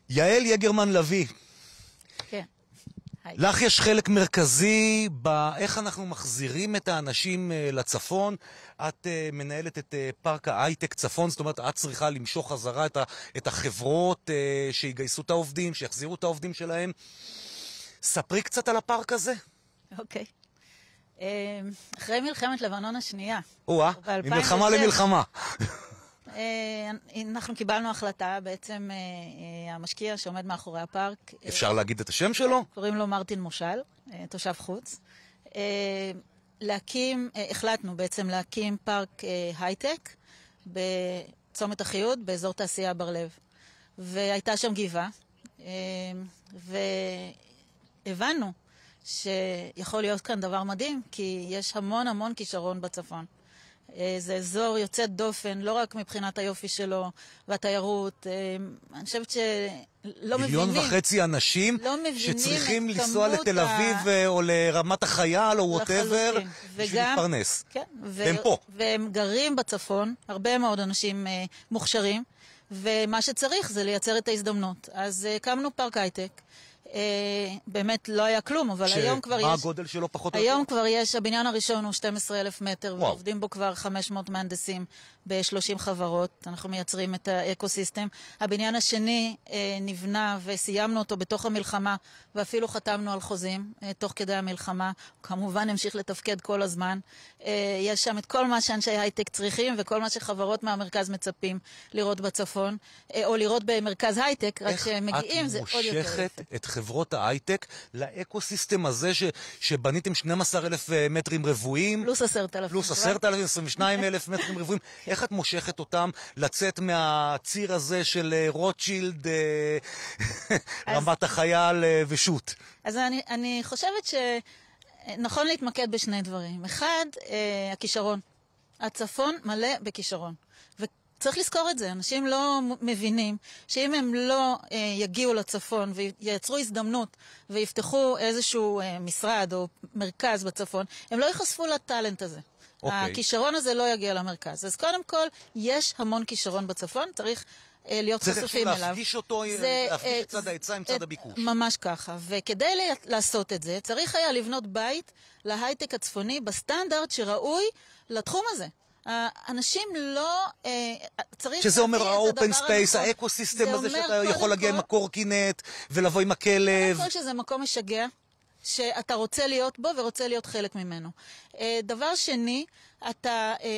יעל יגרמן לוי, כן. היי. לך יש חלק מרכזי באיך אנחנו מחזירים את האנשים לצפון. את מנהלת את פארק ההייטק צפון, זאת אומרת, את צריכה למשוך חזרה את החברות שיגייסו את העובדים, שיחזירו את העובדים שלהם. ספרי קצת על הפארק הזה. אוקיי. אחרי מלחמת לבנון השנייה. ממלחמה למלחמה. אנחנו קיבלנו החלטה, בעצם המשקיע שעומד מאחורי הפארק. אפשר להגיד את השם שלו? קוראים לו מרטין מושל, תושב חוץ. החלטנו בעצם להקים פארק הייטק בצומת אחיהוד, באזור תעשייה בר לב. והייתה שם גבעה, והבנו שיכול להיות כאן דבר מדהים, כי יש המון המון כישרון בצפון. זה אזור יוצא דופן, לא רק מבחינת היופי שלו והתיירות. אני חושבת שלא מבינים. 1.5 מיליון אנשים שצריכים לנסוע לתל אביב או לרמת החייל או whatever בשביל להתפרנס. כן. והם פה. והם גרים בצפון, הרבה מאוד אנשים מוכשרים, ומה שצריך זה לייצר את ההזדמנות. אז הקמנו פארק הייטק. באמת לא היה כלום, אבל היום כבר יש... מה הגודל שלו פחות או יותר? היום כבר יש, הבניין הראשון הוא 12,000 מטר, ועובדים בו כבר 500 מהנדסים ב-30 חברות. אנחנו מייצרים את האקוסיסטם. הבניין השני נבנה וסיימנו אותו בתוך המלחמה, ואפילו חתמנו על חוזים תוך כדי המלחמה. הוא כמובן המשיך לתפקד כל הזמן. יש שם את כל מה שאנשי הייטק צריכים, וכל מה שחברות מהמרכז מצפים לראות בצפון, או לראות במרכז הייטק, רק שמגיעים זה עוד יותר. איך את מושכת את חברות ההייטק לאקוסיסטם הזה שבניתם 12,000 מטרים רבועים? פלוס 10,000. פלוס 10,000, 22,000 מטרים רבועים. איך את מושכת אותם לצאת מהציר הזה של רוטשילד, רמת החייל ושות? אז אני חושבת שנכון להתמקד בשני דברים. אחד, הכישרון. הצפון מלא בכישרון. צריך לזכור את זה, אנשים לא מבינים שאם הם לא יגיעו לצפון וייצרו הזדמנות ויפתחו איזשהו משרד או מרכז בצפון, הם לא יחשפו לטלנט הזה. הכישרון הזה לא יגיע למרכז. אז קודם כל, יש המון כישרון בצפון, צריך להיות חשופים אליו. צריך להפגיש אותו, להפגיש את צד ההיצע עם צד הביקוש. ממש ככה. וכדי לעשות את זה, צריך היה לבנות בית להייטק הצפוני בסטנדרט שראוי לתחום הזה. אנשים לא... שזה אומר האופן ספייס, האקוסיסטם הזה שאתה יכול להגיע עם הקורקינט ולבוא עם הכלב. קודם כל שזה מקום משגע, שאתה רוצה להיות בו ורוצה להיות חלק ממנו. דבר שני,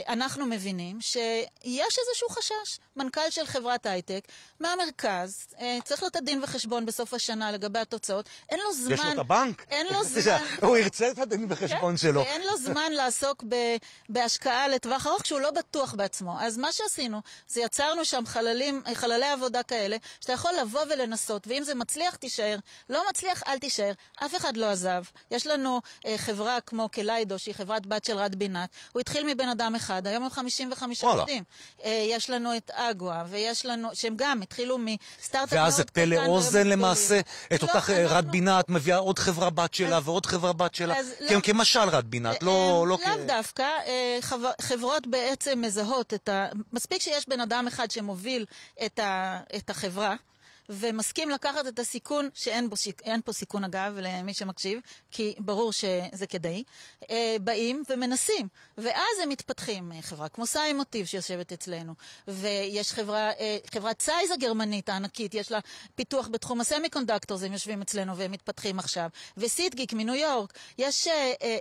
אנחנו מבינים שיש איזשהו חשש. מנכ"ל של חברת הייטק מהמרכז, צריך לתת דין וחשבון בסוף השנה לגבי התוצאות. אין לו זמן... יש לו את הבנק? אין לו זמן... הוא ירצה את הדין וחשבון שלו. ואין לו זמן לעסוק בהשקעה לטווח ארוך כשהוא לא בטוח בעצמו. אז מה שעשינו, זה יצרנו שם חללי עבודה כאלה, שאתה יכול לבוא ולנסות, ואם זה מצליח, תישאר. לא מצליח, אל תישאר. אף אחד לא עזב. יש לנו חברה כמו קליידו, שהיא חברת בת של רד בינת. הוא התחיל מבן אדם אחד, היום הם 55 עובדים. יש לנו את אגווה, ויש לנו, שהם גם התחילו מסטארט-אפ מאוד קטן. ואז את פלא אוזן למעשה, את אותה רד בינת מביאה עוד חברה בת שלה ועוד חברה בת שלה. כמשל רד בינת, לא... לאו דווקא, חברות בעצם מזהות את מספיק שיש בן אדם אחד שמוביל את החברה, ומסכים לקחת את הסיכון, שאין פה סיכון אגב למי שמקשיב, כי ברור שזה כדאי, באים ומנסים, ואז הם מתפתחים. חברה כמו סיימוטיב שיושבת אצלנו, ויש חברת סייז הגרמנית הענקית, יש לה פיתוח בתחום הסמיקונדקטורס, הם יושבים אצלנו והם מתפתחים עכשיו, וסיטגיק מניו יורק,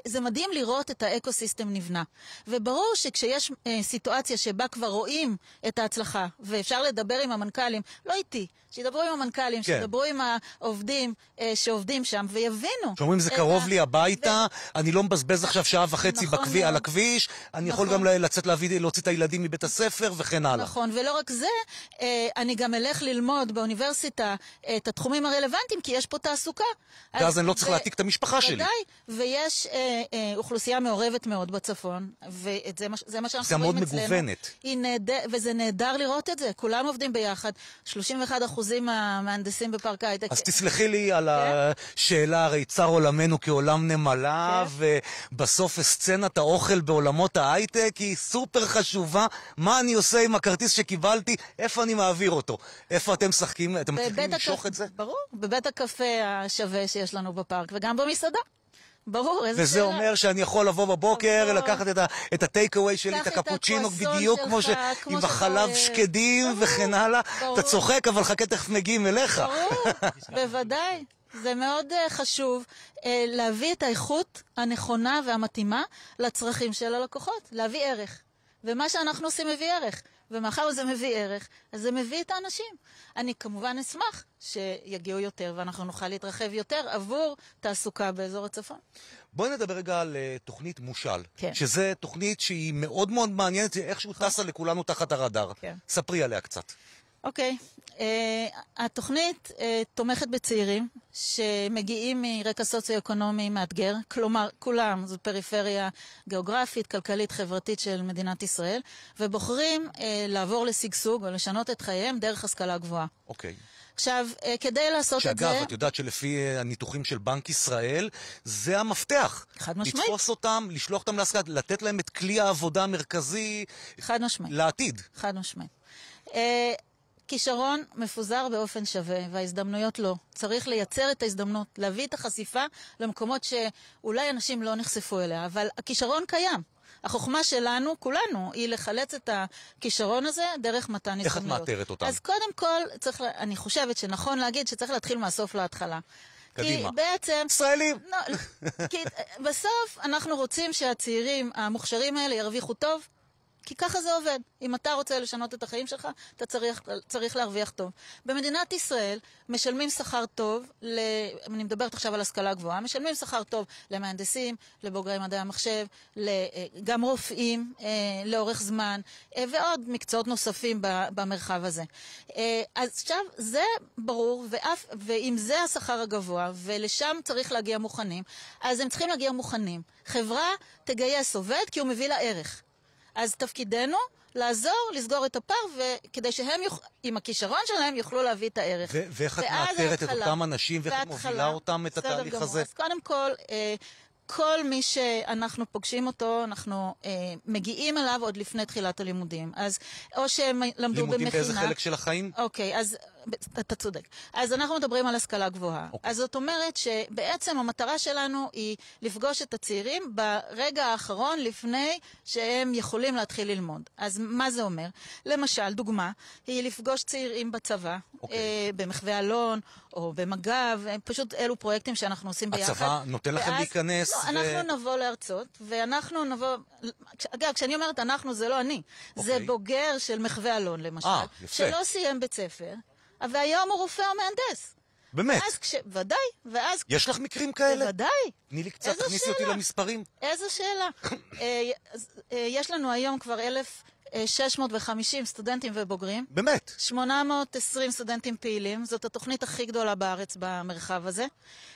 זה מדהים לראות את האקוסיסטם נבנה, וברור שכשיש סיטואציה שבה כבר רואים את ההצלחה, ואפשר לדבר עם המנכ"לים, לא איתי, שידברו עם המנכ"לים, שידברו עם העובדים שעובדים שם, ויבינו. שאומרים, זה קרוב לי הביתה, אני לא מבזבז עכשיו שעה וחצי על הכביש, אני יכול גם לצאת להוציא את הילדים מבית הספר, וכן הלאה. נכון, ולא רק זה, אני גם אלך ללמוד באוניברסיטה את התחומים הרלוונטיים, כי יש פה תעסוקה. ואז אני לא צריך להעתיק את המשפחה שלי. ודאי, ויש אוכלוסייה מעורבת מאוד בצפון, וזה מה שאנחנו רואים אצלנו. זה מאוד מגוונת. וזה נהדר לראות את זה, כולם עובדים ביחד, 31% המהנדסים בפארק ההייטק. אז תסלחי לי על השאלה, הרי צר עולמנו כעולם נמלה, ובסוף סצנת האוכל בעולמות ההייטק היא סופר חשובה. מה אני עושה עם הכרטיס שקיבלתי? איפה אני מעביר אותו? איפה אתם משחקים? אתם מצליחים למשוך את זה? ברור, בבית הקפה השווה שיש לנו בפארק, וגם במסעדה. ברור, איזה וזה שאלה. אומר שאני יכול לבוא בבוקר, לקחת את הטייק-אווי שלי, את הקפוצ'ינו, בדיוק עם החלב שקדים וכן הלאה. אתה צוחק, אבל חכה תכף מגיעים אליך. ברור, בוודאי. זה מאוד חשוב להביא את האיכות הנכונה והמתאימה לצרכים של הלקוחות, להביא ערך. ומה שאנחנו עושים מביא ערך. ומאחר זה מביא ערך, אז זה מביא את האנשים. אני כמובן אשמח שיגיעו יותר, ואנחנו נוכל להתרחב יותר עבור תעסוקה באזור הצפון. בואי נדבר רגע על תוכנית מושל, כן. שזה תוכנית שהיא מאוד מאוד מעניינת, איכשהו טסה לכולנו תחת הרדאר. כן. ספרי עליה קצת. אוקיי. התוכנית תומכת בצעירים שמגיעים מרקע סוציו-אקונומי מאתגר, כלומר, כולם, זו פריפריה גיאוגרפית, כלכלית, חברתית של מדינת ישראל, ובוחרים לעבור לשגשוג או לשנות את חייהם דרך השכלה גבוהה. אוקיי. עכשיו, כדי לעשות את זה... שאגב, את יודעת שלפי הניתוחים של בנק ישראל, זה המפתח. חד משמעית. לתפוס אותם, לשלוח אותם להשכלה, לתת להם את כלי העבודה המרכזי חד משמעית. לעתיד. חד משמעית. כישרון מפוזר באופן שווה, וההזדמנויות לא. צריך לייצר את ההזדמנות, להביא את החשיפה למקומות שאולי אנשים לא נחשפו אליה, אבל הכישרון קיים. החוכמה שלנו, כולנו, היא לחלץ את הכישרון הזה דרך מתן הזדמנויות. איך את מאתרת אותם? אז קודם כל, אני חושבת שנכון להגיד שצריך להתחיל מהסוף להתחלה. קדימה. כי בעצם... ישראלים! כי בסוף אנחנו רוצים שהצעירים המוכשרים האלה ירוויחו טוב, כי ככה זה עובד. אם אתה רוצה לשנות את החיים שלך, אתה צריך להרוויח טוב. במדינת ישראל משלמים שכר טוב, אני מדברת עכשיו על השכלה גבוהה, משלמים שכר טוב למהנדסים, לבוגרי מדעי המחשב, גם רופאים לאורך זמן, ועוד מקצועות נוספים במרחב הזה. אז עכשיו זה ברור, ואם זה השכר הגבוה, ולשם צריך להגיע מוכנים, אז הם צריכים להגיע מוכנים. חברה תגייס עובד כי הוא מביא לה ערך. אז תפקידנו לעזור, לסגור את הפער, וכדי שהם, עם הכישרון שלהם, יוכלו להביא את הערך. ואיך את מאתרת את אותם אנשים, ואיך את מובילה אותם את התהליך הזה? אז קודם כל, כל מי שאנחנו פוגשים אותו, אנחנו מגיעים אליו עוד לפני תחילת הלימודים. אז או שהם למדו במכינה... לימודים באיזה חלק של החיים? אוקיי, אז אתה צודק. אז אנחנו מדברים על השכלה גבוהה. אז זאת אומרת שבעצם המטרה שלנו היא לפגוש את הצעירים ברגע האחרון לפני שהם יכולים להתחיל ללמוד. אז מה זה אומר? למשל, דוגמה, היא לפגוש צעירים בצבא, במחווה אלון או במג"ב, פשוט אלו פרויקטים שאנחנו עושים ביחד. הצבא נותן לכם להיכנס? לא, אנחנו נבוא לארצות, ואנחנו נבוא... אגב, כשאני אומרת אנחנו, זה לא אני. זה בוגר של מחווה אלון, למשל, שלא סיים בית ספר, והיום הוא רופא או מהנדס. באמת? ודאי, ואז... יש לך מקרים כאלה? ודאי. תני לי קצת, תכניסי אותי למספרים. איזו שאלה. יש לנו היום כבר 1,650 סטודנטים ובוגרים. באמת? 820 סטודנטים פעילים. זאת התוכנית הכי גדולה בארץ במרחב הזה.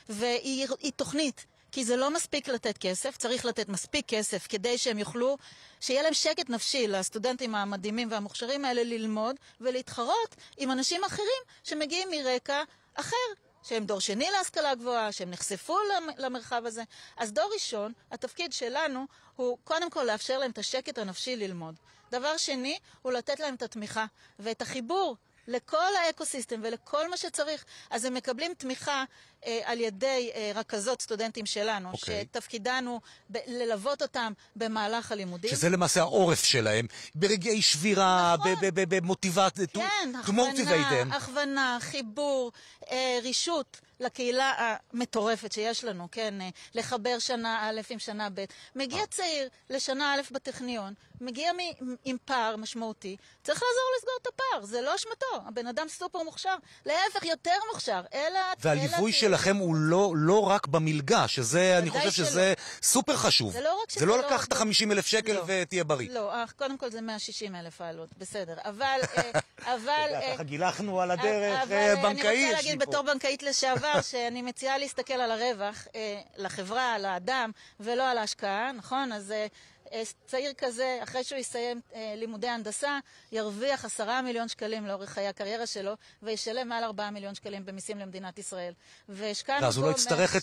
והיא תוכנית, כי זה לא מספיק לתת כסף, צריך לתת מספיק כסף כדי שהם יוכלו, שיהיה להם שקט נפשי לסטודנטים המדהימים והמוכשרים האלה ללמוד ולהתחרות עם אנשים אחרים שמגיעים מרקע אחר, שהם דור שני להשכלה גבוהה, שהם נחשפו למרחב הזה. אז דור ראשון, התפקיד שלנו הוא קודם כל לאפשר להם את השקט הנפשי ללמוד. דבר שני הוא לתת להם את התמיכה ואת החיבור לכל האקוסיסטם ולכל מה שצריך. אז הם מקבלים תמיכה על ידי רכזות סטודנטים שלנו, שתפקידנו ללוות אותם במהלך הלימודים. שזה למעשה העורף שלהם, ברגעי שבירה, במוטיבציה, כן, הכוונה, חיבור, רישות לקהילה המטורפת שיש לנו, כן, לחבר שנה א' עם שנה ב'. מגיע צעיר לשנה א' בטכניון, מגיע עם פער משמעותי, צריך לעזור לסגור את הפער, זה לא אשמתו, הבן אדם סופר מוכשר, להפך יותר מוכשר, והליווי שלכם הוא לא רק במלגה, שזה, אני חושב שזה סופר חשוב. זה לא לקח את 50,000 שקל ותהיה בריא. לא, קודם כל זה 160,000 העלות, בסדר, אבל... ככה גילחנו על הדרך בנקאי. אני רוצה להגיד בתור בנקאית לשעבר, שאני מציעה להסתכל על הרווח, לחברה, לאדם, ולא על ההשקעה, נכון? אז צעיר כזה, אחרי שהוא יסיים לימודי הנדסה, ירוויח 10 מיליון שקלים לאורך חיי הקריירה שלו, וישלם מעל 4 מיליון שקלים במיסים למדינת ישראל. אז הוא לא יצטרך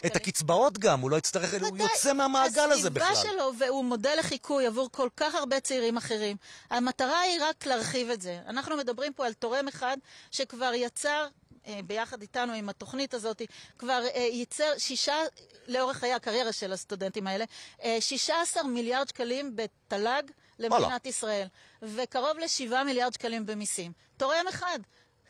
את הקצבאות גם, הוא לא יצטרך, הוא יוצא מהמעגל הזה בכלל. הסביבה שלו, והוא מודל לחיקוי עבור כל כך הרבה צעירים אחרים. המטרה היא רק להרחיב את זה. אנחנו מדברים פה על תורם אחד שכבר יצר, ביחד איתנו עם התוכנית הזאת, כבר ייצר לאורך חיי הקריירה של הסטודנטים האלה, 16 מיליארד שקלים בתל"ג למדינת ישראל, וקרוב ל7 מיליארד שקלים במיסים. תורם אחד,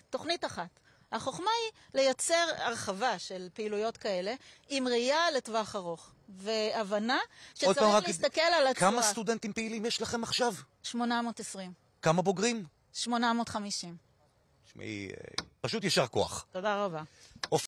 תוכנית אחת. החוכמה היא לייצר הרחבה של פעילויות כאלה עם ראייה לטווח ארוך, והבנה שצריך להסתכל על התשואה. כמה סטודנטים פעילים יש לכם עכשיו? 820. כמה בוגרים? 850. שמי, פשוט יישר כוח. תודה רבה.